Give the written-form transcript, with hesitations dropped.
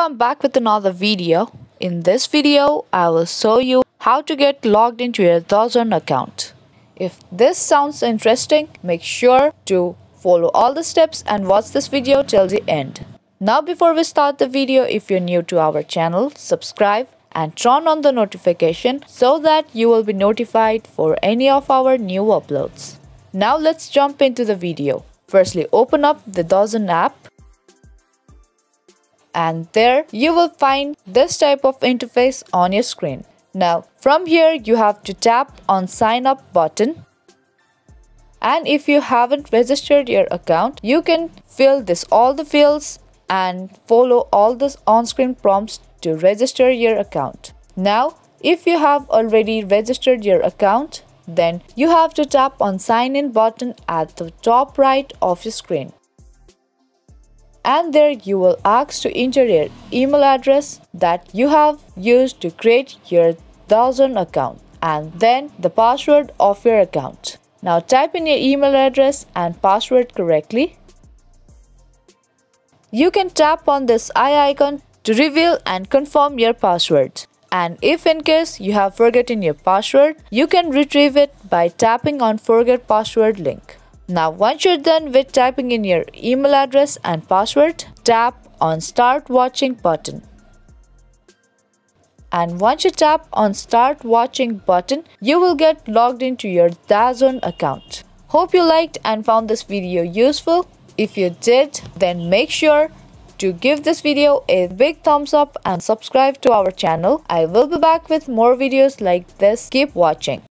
I'm back with another video. In this video, I will show you how to get logged into your Dazn account. If this sounds interesting, make sure to follow all the steps and watch this video till the end. Now before we start the video, if you're new to our channel, subscribe and turn on the notification so that you will be notified for any of our new uploads. Now let's jump into the video. Firstly, open up the Dazn app. And there you will find this type of interface on your screen. Now from here you have to tap on sign up button, and if you haven't registered your account, you can fill all the fields and follow all the on-screen prompts to register your account. Now if you have already registered your account, then you have to tap on sign in button at the top right of your screen. And there you will ask to enter your email address that you have used to create your Dazn account and then the password of your account. Now type in your email address and password correctly. You can tap on this eye icon to reveal and confirm your password. And if in case you have forgotten your password, you can retrieve it by tapping on forget password link. Now once you're done with typing in your email address and password, tap on start watching button. And once you tap on start watching button, you will get logged into your Dazn account. Hope you liked and found this video useful. If you did, then make sure to give this video a big thumbs up and subscribe to our channel. I will be back with more videos like this. Keep watching.